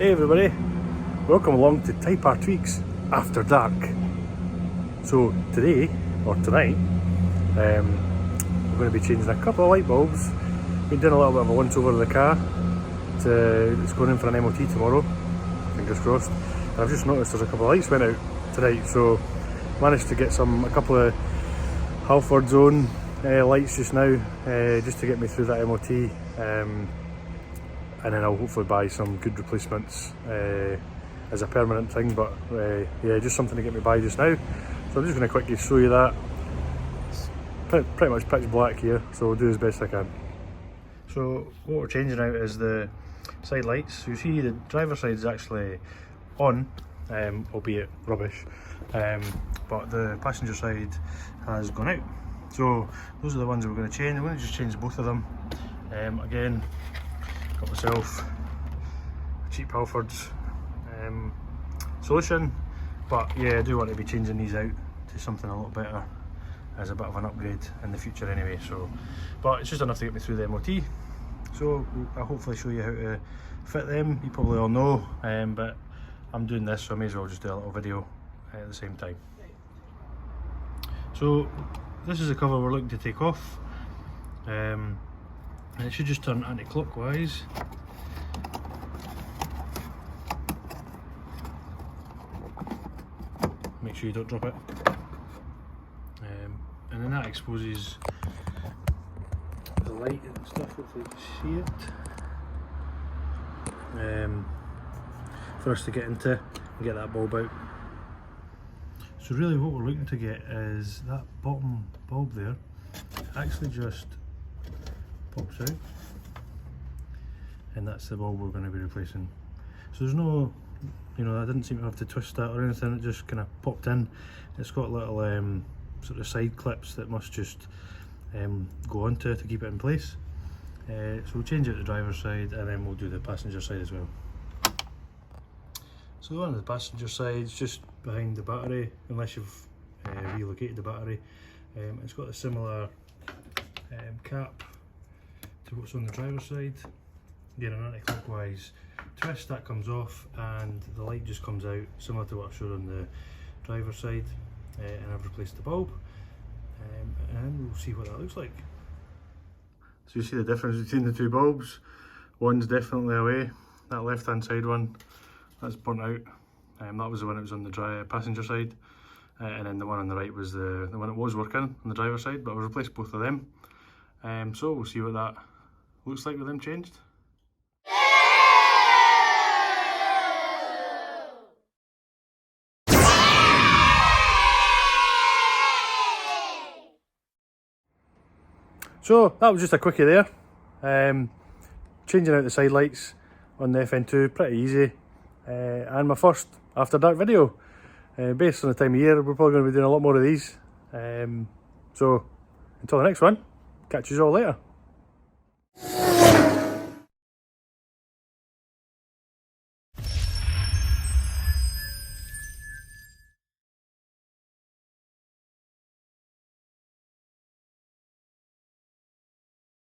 Hey everybody, welcome along to Type R Tweaks After Dark. So today, or tonight, we're going to be changing a couple of light bulbs. Been doing a little bit of a once over of the car. It's going in for an MOT tomorrow, fingers crossed. And I've just noticed there's a couple of lights went out tonight, so managed to get a couple of Halford Zone lights just now, just to get me through that MOT. And then I'll hopefully buy some good replacements as a permanent thing, but yeah, just something to get me by just now. So I'm just going to quickly show you that. It's pretty much pitch black here, so I'll do as best I can. So what we're changing out is the side lights. So you see the driver's side is actually on, albeit rubbish, but the passenger side has gone out. So those are the ones that we're going to change. I'm going to just change both of them. Again, got myself a cheap Halford's solution, but yeah, I do want to be changing these out to something a little better as a bit of an upgrade in the future anyway. So, but it's just enough to get me through the MOT. So I'll hopefully show you how to fit them. You probably all know, but I'm doing this, so I may as well just do a little video at the same time. So this is the cover we're looking to take off, and it should just turn anti-clockwise. Make sure you don't drop it, and then that exposes the light and stuff. Hopefully you can see it, for us to get into and get that bulb out. So really what we're looking to get is that bottom bulb there actually just pops out, and that's the bulb we're going to be replacing. So there's no, I didn't seem to have to twist that or anything, it just kind of popped in. It's got little sort of side clips that must just go onto to keep it in place. So we'll change it to the driver's side, and then we'll do the passenger side as well. So the one on the passenger side is just behind the battery, unless you've relocated the battery. It's got a similar cap to what's on the driver's side. Again, an anti-clockwise twist, that comes off and the light just comes out, similar to what I showed on the driver's side. And I've replaced the bulb, and we'll see what that looks like. So you see the difference between the two bulbs. One's definitely away, that left hand side one, that's burnt out. That was the one that was on the passenger side, and then the one on the right was the one that was working on the driver's side, but I've replaced both of them. So we'll see what that looks like with them changed. So that was just a quickie there. Changing out the side lights on the FN2, pretty easy. And my first After Dark video. Based on the time of year, we're probably going to be doing a lot more of these. So until the next one, catch you all later.